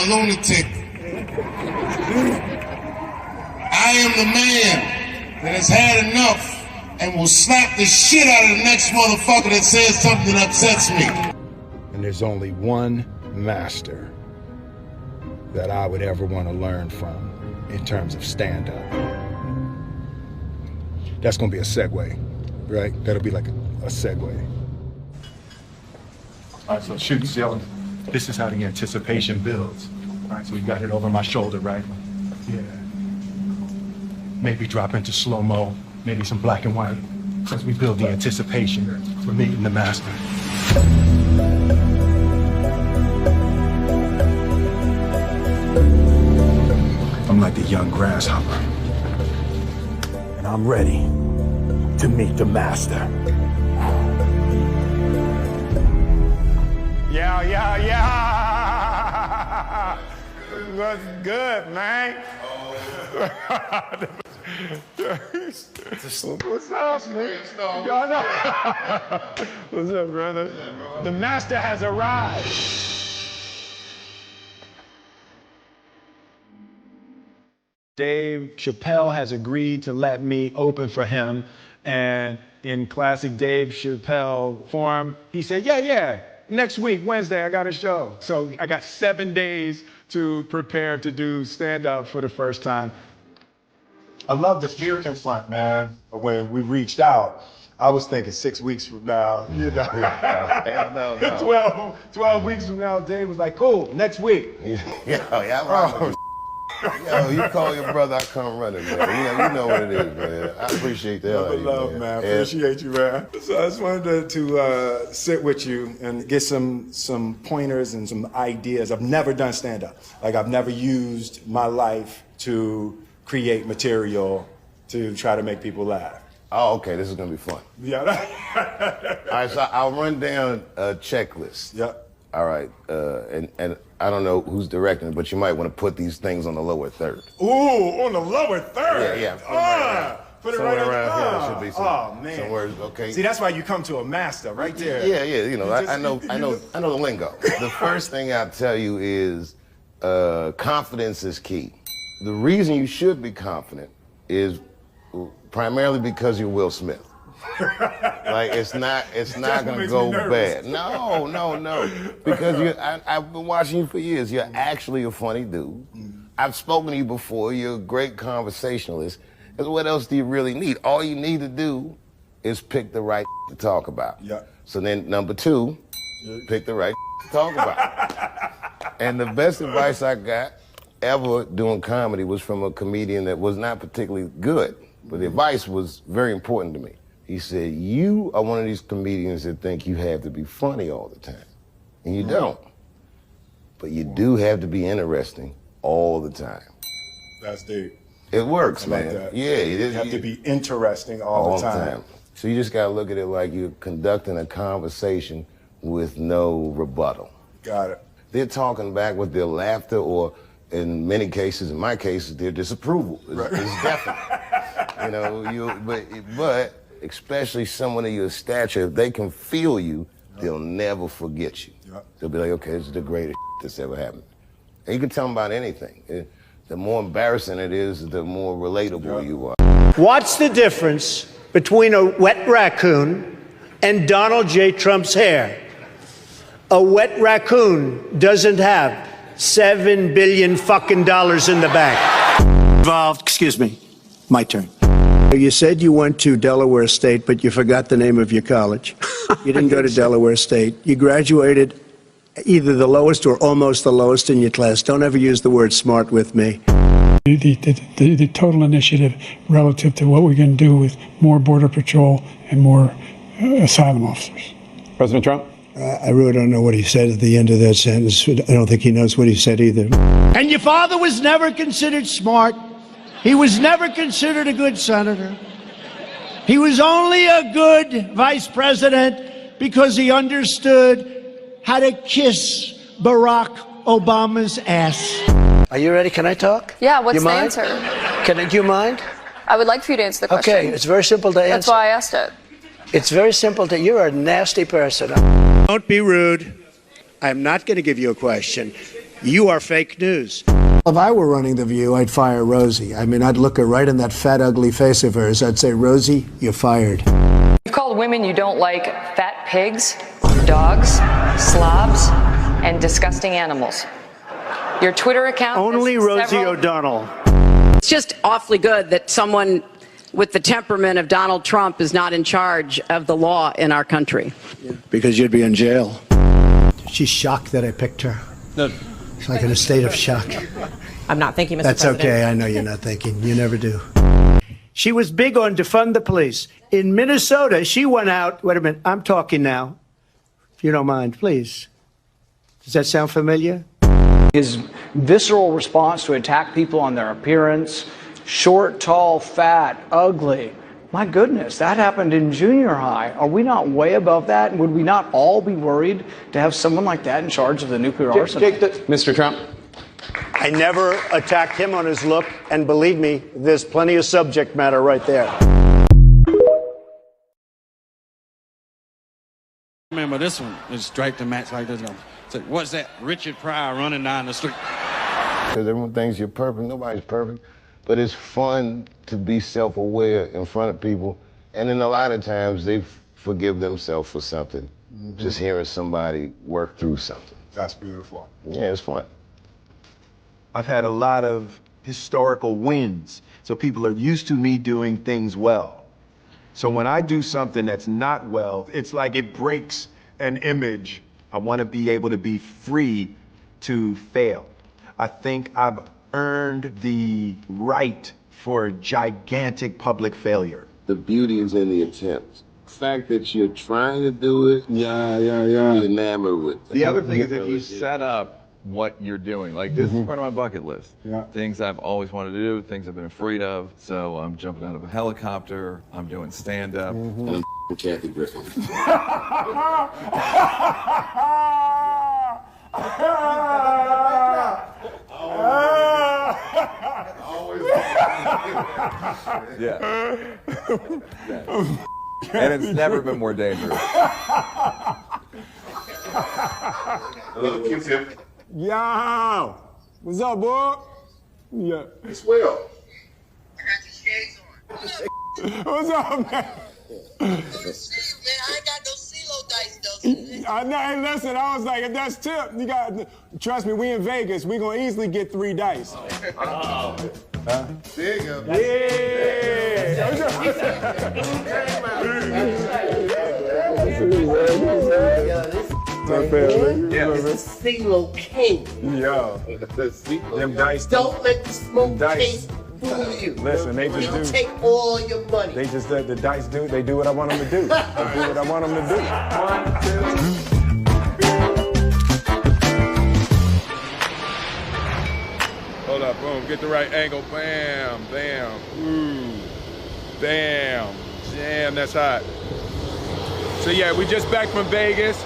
a lunatic. I am the man that has had enough and will slap the shit out of the next motherfucker that says something that upsets me. And there's only one master that I would ever want to learn from in terms of stand-up. That's gonna be a segue, right? That'll be like a segue. All right, so shoot, Dylan. This is how the anticipation builds. All right, so we got it over my shoulder, right? Yeah. Maybe drop into slow-mo, maybe some black and white, as we build the anticipation for meeting the master. I'm like the young grasshopper, and I'm ready to meet the master. Yeah. What's good, man? What's up, man? Y'all know. What's up, brother? The master has arrived. Dave Chappelle has agreed to let me open for him, and in classic Dave Chappelle form, he said, yeah, next week, Wednesday, I got a show. So I got 7 days to prepare to do stand-up for the first time. I love the fear confront, man. When we reached out, I was thinking 6 weeks from now, you know. No. 12 weeks from now, Dave was like, cool, next week. Yo, you call your brother, I come running, man. You know what it is, man. I appreciate that. Love, man. Appreciate you, man. So I just wanted to sit with you and get some pointers and some ideas. I've never done stand-up. Like, I've never used my life to create material to try to make people laugh. Oh, okay, this is gonna be fun. Yeah. All right, so I'll run down a checklist. Yep. All right, and I don't know who's directing it, but you might want to put these things on the lower third. Ooh, on the lower third? Yeah. Put it somewhere right around here. There should be man. somewhere, okay. See, that's why you come to a master right there. Yeah, you know, I know the lingo. The first thing I'll tell you is confidence is key. The reason you should be confident is primarily because you're Will Smith. Like it's not gonna go bad. No. Because I've been watching you for years. You're actually a funny dude. I've spoken to you before. You're a great conversationalist. Because what else do you really need? All you need to do is pick the right to talk about. Yeah. So then number 2, pick the right to talk about. And the best advice I got ever doing comedy was from a comedian that was not particularly good, but the advice was very important to me. He said, you are one of these comedians that think you have to be funny all the time. And you don't. But you do have to be interesting all the time. That's deep. It works, like man. That. Yeah, you have to be interesting all the time. So you just gotta look at it like you're conducting a conversation with no rebuttal. Got it. They're talking back with their laughter, or in many cases, in my cases, their disapproval. It's definite. You know, but especially someone of your stature, if they can feel you, they'll never forget you. They'll be like, okay, this is the greatest that's ever happened. And you can tell them about anything. The more embarrassing it is, the more relatable you are. What's the difference between a wet raccoon and Donald J. Trump's hair? A wet raccoon doesn't have $7 billion fucking dollars in the bank. Involved, excuse me, my turn. You said you went to Delaware State, but you forgot the name of your college. You didn't go to Delaware State. You graduated either the lowest or almost the lowest in your class. Don't ever use the word smart with me. The total initiative relative to what we're going to do with more Border Patrol and more asylum officers. President Trump? I really don't know what he said at the end of that sentence. I don't think he knows what he said either. And your father was never considered smart. He was never considered a good senator. He was only a good vice president because he understood how to kiss Barack Obama's ass. Are you ready? Can I talk? Yeah, what's the answer? Do you mind? I would like for you to answer the question. Okay, it's very simple to answer. That's why I asked it. It's very simple to, you're a nasty person. Don't be rude. I'm not going to give you a question. You are fake news. If I were running The View, I'd fire Rosie. I mean, I'd look her right in that fat, ugly face of hers. I'd say, Rosie, you're fired. You've called women you don't like fat pigs, dogs, slobs, and disgusting animals. Your Twitter account... Only Rosie O'Donnell. It's just awfully good that someone with the temperament of Donald Trump is not in charge of the law in our country. Because you'd be in jail. She's shocked that I picked her. No. She's like in a state of shock. I'm not thinking, Mr. That's President. okay. I know you're not thinking. You never do. She was big on defund the police. In Minnesota, she went out. Wait a minute. I'm talking now. If you don't mind, please. Does that sound familiar? His visceral response to attack people on their appearance, short, tall, fat, ugly. My goodness, that happened in junior high. Are we not way above that? Would we not all be worried to have someone like that in charge of the nuclear arsenal? Mr. Trump. I never attacked him on his look, and believe me, there's plenty of subject matter right there. Remember this one is straight to match like this. So what's that? Richard Pryor running down the street. Because everyone thinks you're perfect. Nobody's perfect. But it's fun to be self-aware in front of people. And then a lot of times they forgive themselves for something. Just hearing somebody work through something. That's beautiful. Yeah, it's fun. I've had a lot of historical wins. So people are used to me doing things well. So when I do something that's not well, it's like it breaks an image. I want to be able to be free to fail. I think I've earned the right for gigantic public failure. The beauty is in the attempt. The fact that you're trying to do it, you're enamored with it. The other thing is if you set up what you're doing, like this is part of my bucket list. Things I've always wanted to do, things I've been afraid of. So I'm jumping out of a helicopter, I'm doing stand-up. And I'm Kathy Griffin. Yeah. And it's never been more dangerous. Hello, Q-tip. Yo! What's up, boy? Yeah. It's Will. What's up, man? I ain't got no CeeLo dice though. I know, hey, listen, I was like, if that's tip, you got, trust me, we in Vegas, we gonna easily get 3 dice. There you go. It's a CeeLo king. Yo. Them dice. Don't let the smoke dice. taste fool you. Listen, they just They'll do. take all your money. They just let the dice do. They do what I want them to do. They do what I want them to do. 1, 2. Hold up, boom. Get the right angle. Bam, bam. Ooh, bam. Damn, that's hot. So yeah, we just back from Vegas.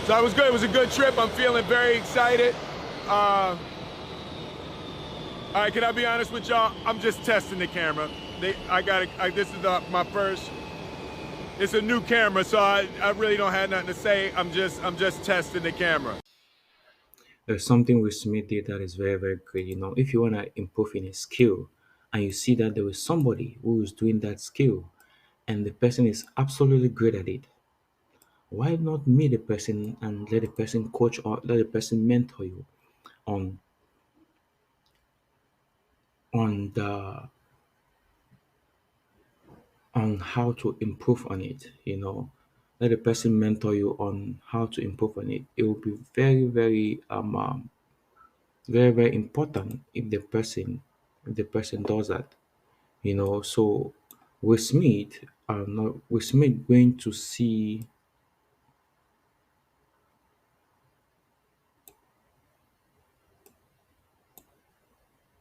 So it was good. It was a good trip. I'm feeling very excited. All right, can I be honest with y'all? I'm just testing the camera. This is my first. It's a new camera, so I really don't have nothing to say. I'm just testing the camera. There's something with Smith did that is very, very great. You know, if you want to improve in a skill and you see that there is somebody who is doing that skill and the person is absolutely great at it, why not meet the person and let the person coach or let the person mentor you on how to improve on it, you know. Let the person mentor you on how to improve on it. It will be very, very very, very important if the person does that, you know. So with Smith, going to see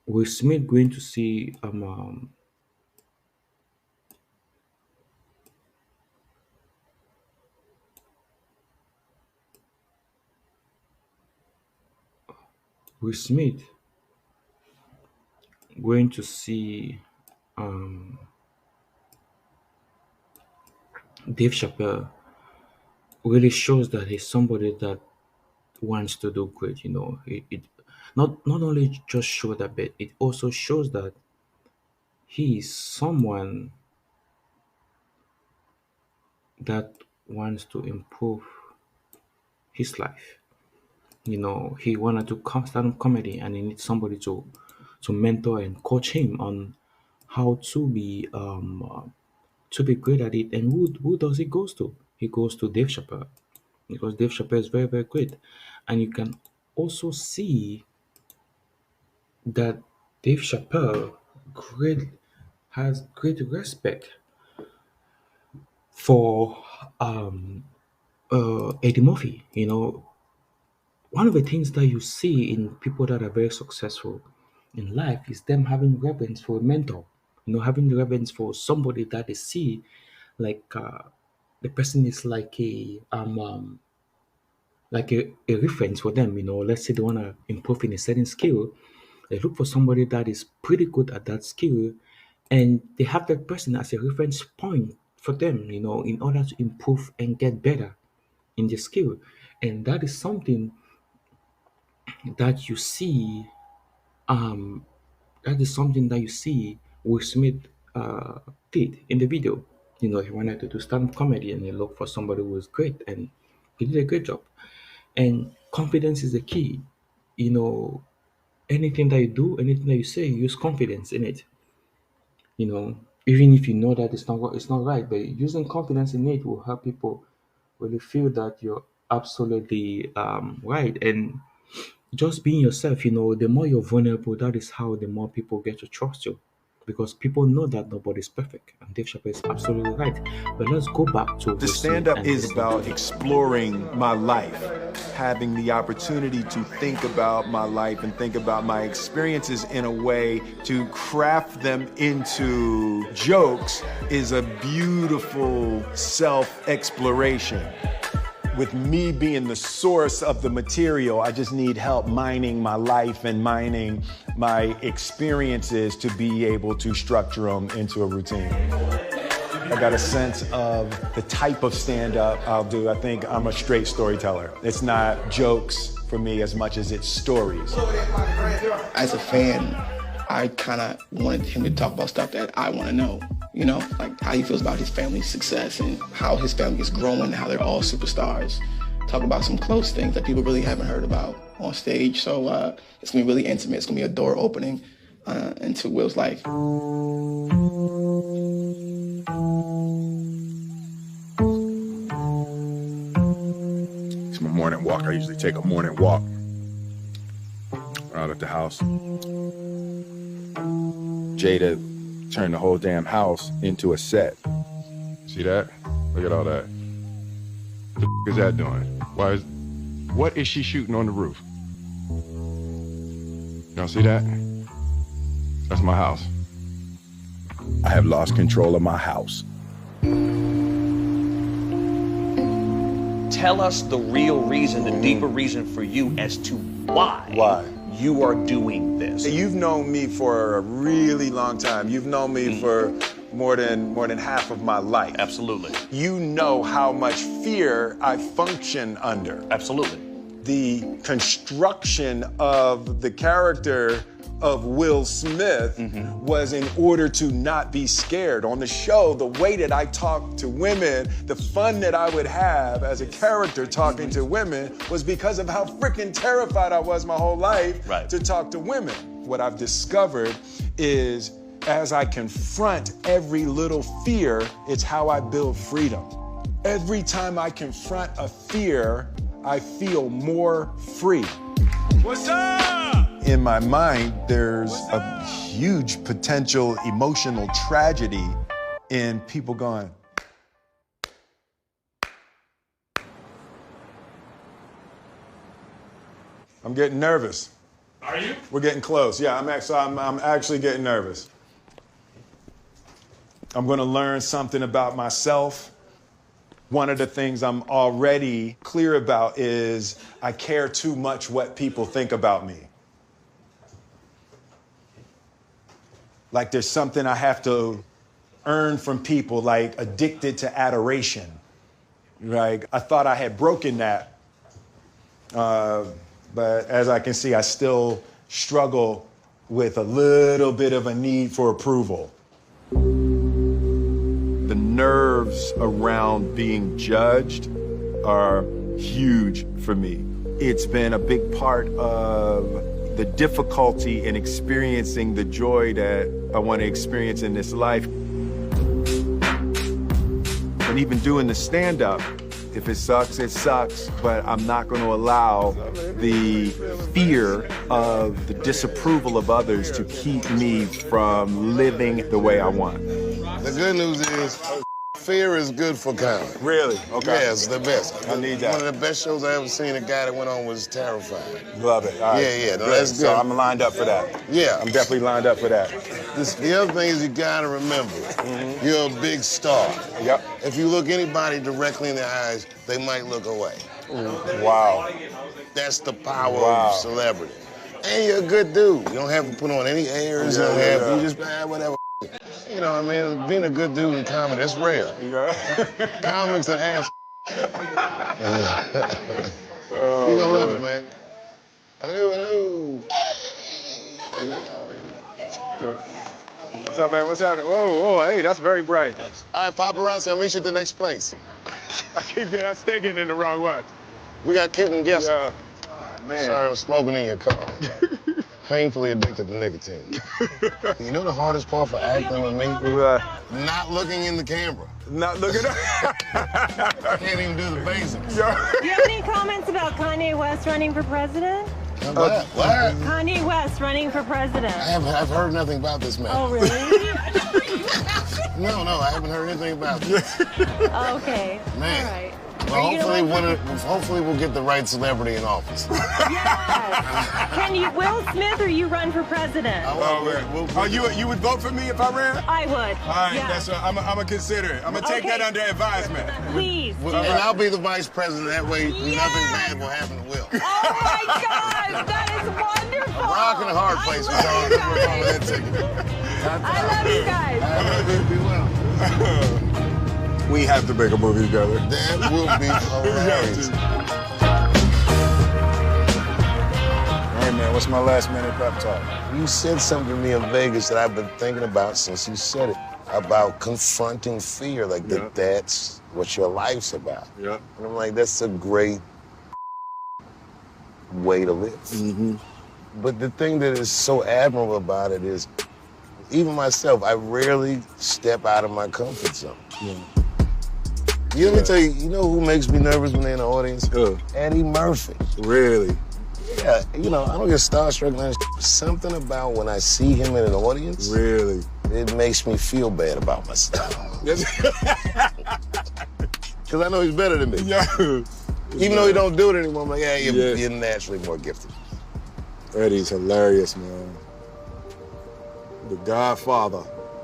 with Smith going to see with Smith going to see Dave Chappelle really shows that he's somebody that wants to do great, you know. not only just show that, but it also shows that he is someone that wants to improve his life. He wanted to stand up comedy, and he needs somebody to mentor and coach him on how to be great at it. And who does he goes to? He goes to Dave Chappelle, because Dave Chappelle is very, very great. And you can also see that Dave Chappelle great has great respect for Eddie Murphy. One of the things that you see in people that are very successful in life is them having reverence for a mentor. Having reverence for somebody that they see like the person is like a reference for them. Let's say they want to improve in a certain skill, they look for somebody that is pretty good at that skill, and they have that person as a reference point for them, in order to improve and get better in the skill. And that is something that you see. Um, that is something that you see Will Smith did in the video. He wanted to do stand-up comedy, and he looked for somebody who was great, and he did a great job. And confidence is the key. You know, anything that you do, anything that you say, use confidence in it. Even if you know that it's not right, but using confidence in it will help people really feel that you're absolutely right. And just being yourself, the more you're vulnerable, that is how the more people get to trust you. Because people know that nobody's perfect. And Dave Chappelle is absolutely right. But let's go back to The stand-up is about exploring my life, having the opportunity to think about my life and think about my experiences in a way to craft them into jokes is a beautiful self-exploration. With me being the source of the material, I just need help mining my life and mining my experiences to be able to structure them into a routine. I got a sense of the type of stand-up I'll do. I think I'm a straight storyteller. It's not jokes for me as much as it's stories. As a fan, I kind of wanted him to talk about stuff that I want to know. Like how he feels about his family's success and how his family is growing and how they're all superstars. Talk about some close things that people really haven't heard about on stage. So it's gonna be really intimate. It's gonna be a door opening into Will's life. It's my morning walk. I usually take a morning walk out at the house. Jada turned the whole damn house into a set. See that? Look at all that. What the f is that doing? What is she shooting on the roof? Y'all see that? That's my house. I have lost control of my house. Tell us the real reason, the deeper reason for you as to why you are doing this. You've known me for a really long time. You've known me for more than half of my life. Absolutely. You know how much fear I function under. Absolutely. The construction of the character of Will Smith was in order to not be scared. On the show, the way that I talk to women, the fun that I would have as a character talking to women was because of how freaking terrified I was my whole life to talk to women. What I've discovered is as I confront every little fear, it's how I build freedom. Every time I confront a fear, I feel more free. What's up? In my mind, there's a huge potential emotional tragedy in people going, I'm getting nervous. Are you? We're getting close. Yeah, I'm actually getting nervous. I'm gonna learn something about myself. One of the things I'm already clear about is I care too much what people think about me. Like there's something I have to earn from people, like addicted to adoration. Like I thought I had broken that But as I can see, I still struggle with a little bit of a need for approval. The nerves around being judged are huge for me. It's been a big part of the difficulty in experiencing the joy that I want to experience in this life. And even doing the stand-up, if it sucks, but I'm not going to allow the fear of the disapproval of others to keep me from living the way I want. The good news is, fear is good for comedy. Really? Okay. Yeah, it's the best. I need that. One of the best shows I ever seen, a guy that went on was terrified. Love it. All right. Yeah, no, Good. that's good. So I'm lined up for that. Yeah. I'm definitely lined up for that. The other thing is you gotta remember, you're a big star. Yep. If you look anybody directly in the eyes, they might look away. Wow. That's the power of celebrity. And you're a good dude. You don't have to put on any airs. You don't have to. You just, whatever. You know what I mean? Being a good dude in comedy, that's rare. Comics are ass. You gonna love it, man. Hello. What's up, man? What's happening? Whoa, hey, that's very bright. All right, paparazzi, I'll meet you at the next place. I keep getting in the wrong one. We got Kitten guests. Yeah. Man. Sorry, I'm smoking in your car. Painfully addicted to nicotine. You know the hardest part for acting with me? Not looking in the camera. Not looking up. I can't even do the basics. Do you have any comments about Kanye West running for president? What? Kanye West running for president. I've heard nothing about this man. Oh, really? No, I haven't heard anything about this. Okay. Man. All right. Well, hopefully we'll get the right celebrity in office. Yes. Can you, Will Smith, or you run for president? You would vote for me if I ran? I would. All right, yeah. that's what I'm gonna consider it. I'm gonna take that under advisement. Please. And I'll be the vice president. That way, nothing bad will happen to Will. Oh my God, that is wonderful. A rock and a hard place for all that ticket. I love you guys. I love you. Be well. We have to make a movie together. That will be hilarious. Hey man, what's my last minute pep talk? You said something to me in Vegas that I've been thinking about since you said it, about confronting fear, like that's what your life's about. Yeah. And I'm like, that's a great way to live. But the thing that is so admirable about it is, even myself, I rarely step out of my comfort zone. Let me tell you, you know who makes me nervous when they're in the audience? Eddie Murphy. Really? Yeah, I don't get starstruck and something about when I see him in an audience. Really? It makes me feel bad about myself. Because I know he's better than me. Even though he don't do it anymore, I'm like, you're naturally more gifted. Eddie's hilarious, man. The Godfather.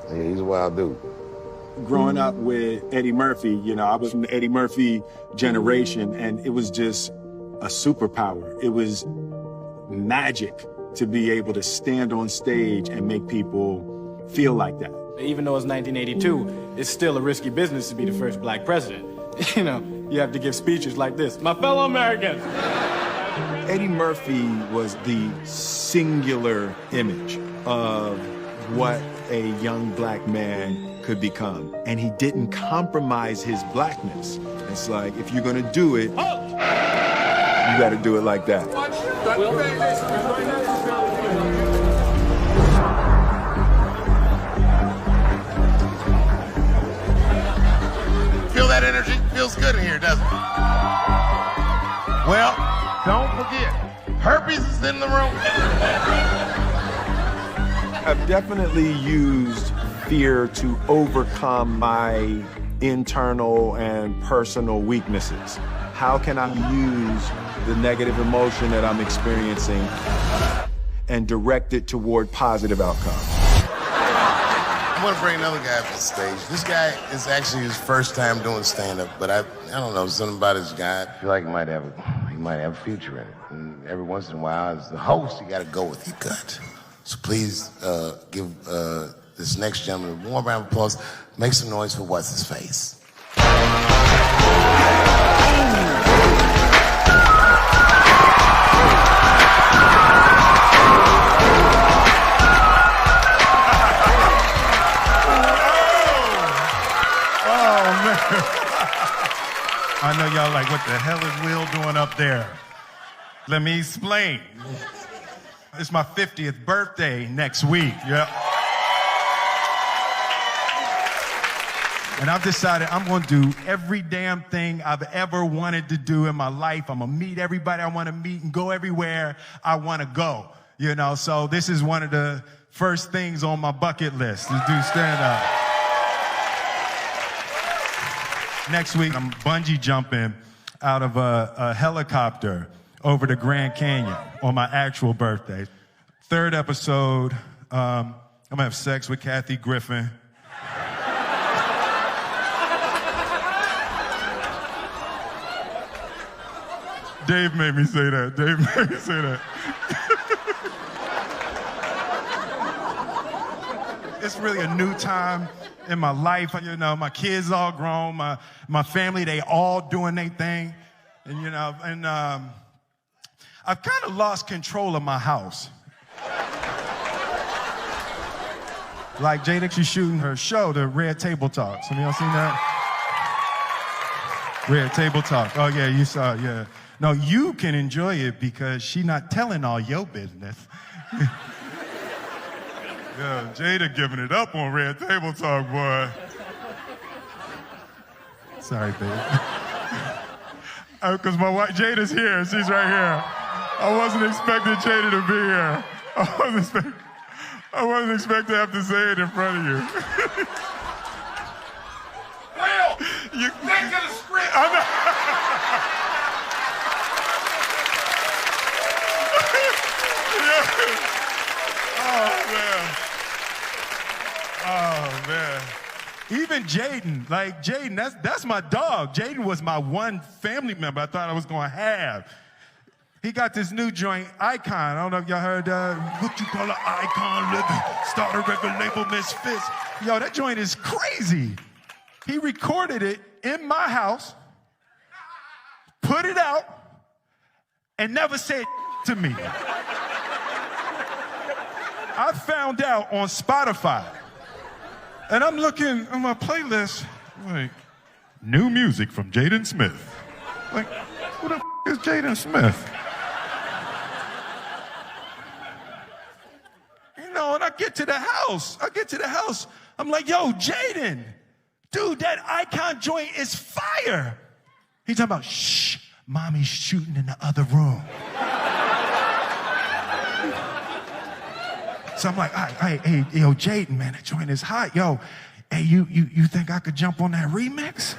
Yeah, he's a wild dude. Growing up with Eddie Murphy, I was from the Eddie Murphy generation, and it was just a superpower. It was magic to be able to stand on stage and make people feel like that. Even though it's 1982, it's still a risky business to be the first black president. You have to give speeches like this. My fellow Americans. Eddie Murphy was the singular image of what a young black man could become. And he didn't compromise his blackness. It's like, if you're gonna do it, you gotta do it like that. Feel that energy? Feels good in here, doesn't it? Well, don't forget, herpes is in the room. I've definitely used fear to overcome my internal and personal weaknesses. How can I use the negative emotion that I'm experiencing and direct it toward positive outcomes? I want to bring another guy up to the stage. This guy is actually his first time doing stand-up, but I don't know, something about this guy. I feel like he might have a future in it. And every once in a while, as the host, you got to go with your gut. So please give this next gentleman a warm round of applause. Make some noise for What's His Face. like, what the hell is Will doing up there? Let me explain. It's my 50th birthday next week. Yeah. And I've decided I'm going to do every damn thing I've ever wanted to do in my life. I'm going to meet everybody I want to meet and go everywhere I want to go. You know, so this is one of the first things on my bucket list to do stand-up. Next week, I'm bungee jumping out of a helicopter over the Grand Canyon on my actual birthday. Third episode, I'm going to have sex with Kathy Griffin. Dave made me say that. Dave made me say that. It's really a new time in my life. You know, my kids all grown, my family, they all doing their thing. And, you know, and I've kind of lost control of my house. Like Jada, she's shooting her show, the Red Table Talk. Some of y'all seen that? Red Table Talk. Oh, yeah, you saw it, yeah. No, you can enjoy it because she's not telling all your business. Yeah, Jada giving it up on Red Table Talk, boy. Sorry, babe. Because my wife, Jada's here. She's right here. I wasn't expecting Jada to be here. I wasn't expecting to have to say it in front of you. Will, you stick to the script. Oh, man. Even Jaden, like Jaden, that's my dog. Jaden was my one family member I thought I was going to have. He got this new joint, Icon. I don't know if y'all heard what you call an Icon living. Start a record label, Misfits. Yo, that joint is crazy. He recorded it in my house, put it out, and never said to me. I found out on Spotify. And I'm looking on my playlist, like, new music from Jaden Smith. Like, who the is Jaden Smith? You know, and I get to the house. I'm like, yo, Jaden, dude, that Icon joint is fire. He's talking about, shh, mommy's shooting in the other room. So I'm like, hey, yo, Jaden, man, that joint is hot. Yo, hey, you think I could jump on that remix?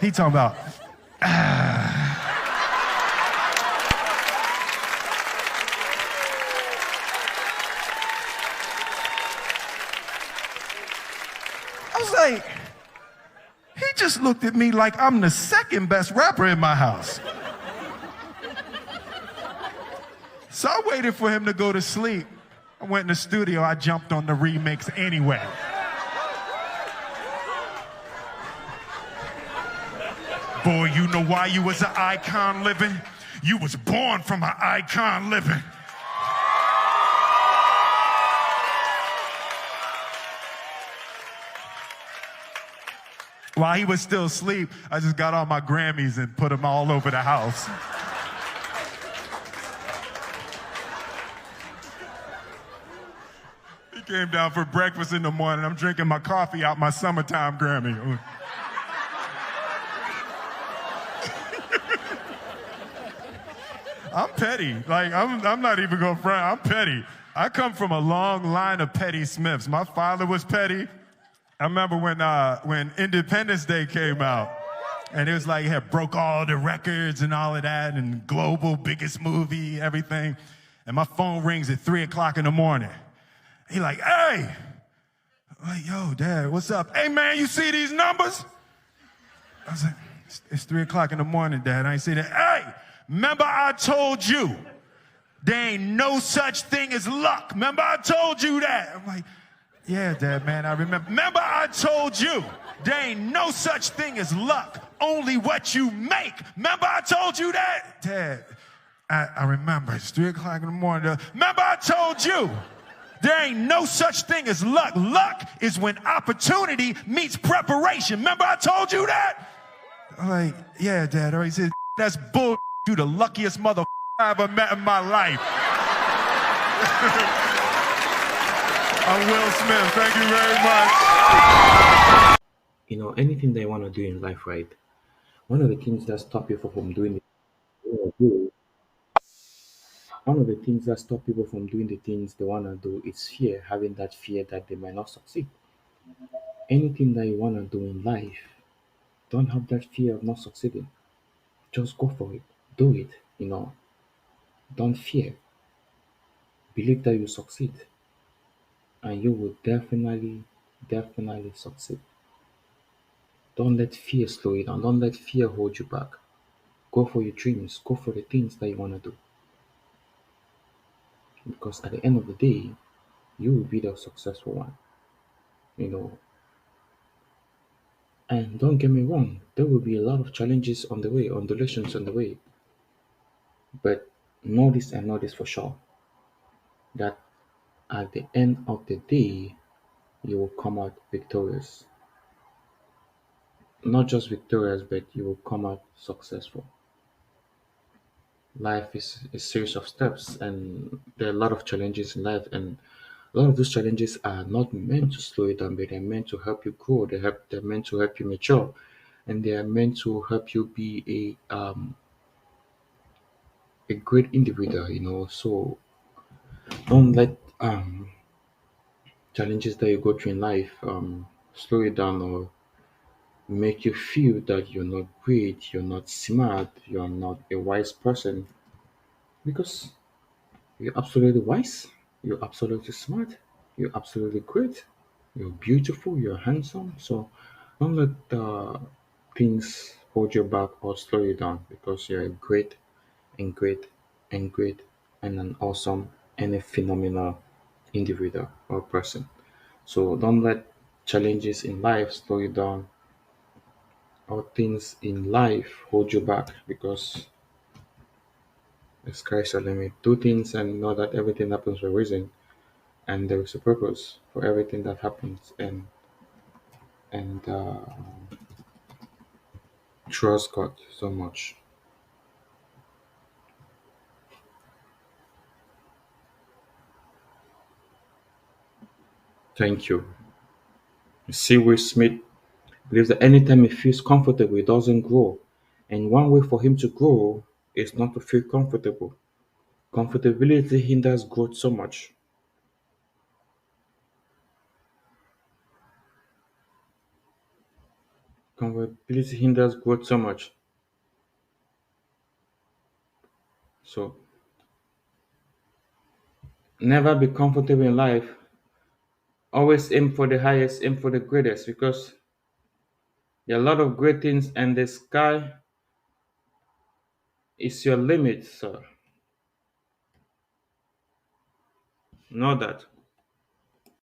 He talking about, I was like, he just looked at me like I'm the second best rapper in my house. So I waited for him to go to sleep. I went in the studio, I jumped on the remix anyway. Boy, you know why you was an icon living? You was born from an icon living. While he was still asleep, I just got all my Grammys and put them all over the house. He came down for breakfast in the morning. I'm drinking my coffee out my summertime Grammy. I'm petty. Like, I'm not even going to front. I'm petty. I come from a long line of petty Smiths. My father was petty. I remember when Independence Day came out, and it was like, it broke all the records and all of that, and global, biggest movie, everything. And my phone rings at 3 o'clock in the morning. He like, hey. I'm like, yo, Dad, what's up? Hey, man, you see these numbers? I was like, it's 3 o'clock in the morning, Dad. I ain't see that. Hey, remember I told you there ain't no such thing as luck. Remember I told you that? I'm like, yeah, Dad, man, I remember. Remember I told you there ain't no such thing as luck, only what you make. Remember I told you that? Dad, I remember. It's 3 o'clock in the morning. Remember I told you There ain't no such thing as luck. Luck is when opportunity meets preparation. Remember I told you that? I'm like, yeah, Dad. He said, that's bull. You the luckiest mother I ever met in my life. I'm Will Smith. Thank you very much. You know, anything that you want to do in life, right? One of the things that stop people from doing it, one of the things that stop people from doing the things they want to do is fear, having that fear that they might not succeed. Anything that you want to do in life, don't have that fear of not succeeding. Just go for it. Do it, you know. Don't fear. Believe that you succeed. And you will definitely succeed. Don't let fear slow you down. Don't let fear hold you back. Go for your dreams. Go for the things that you want to do. Because at the end of the day, you will be the successful one. You know. And don't get me wrong, there will be a lot of challenges on the way, undulations on the way. But know this and know this for sure. That at the end of the day, you will come out victorious. Not just victorious, but you will come out successful. Life is a series of steps, and there are a lot of challenges in life, and a lot of those challenges are not meant to slow you down, but they're meant to help you grow. They're meant to help you mature, and they are meant to help you be a great individual. You know, so don't let challenges that you go through in life slow you down or make you feel that you're not great, you're not smart, you're not a wise person, because you're absolutely wise, you're absolutely smart, you're absolutely great, you're beautiful, you're handsome. So don't let things hold you back or slow you down, because you're a great and great and great and an awesome and a phenomenal individual or person. So don't let challenges in life slow you down or things in life hold you back, because the sky's the limit. Do things and know that everything happens for a reason, and there is a purpose for everything that happens, and trust God so much. Thank you. See, Will Smith believes that anytime he feels comfortable, he doesn't grow. And one way for him to grow is not to feel comfortable. Comfortability hinders growth so much. Comfortability hinders growth so much. So never be comfortable in life. Always aim for the highest, aim for the greatest, because there are a lot of great things, and the sky is your limit, sir. Know that.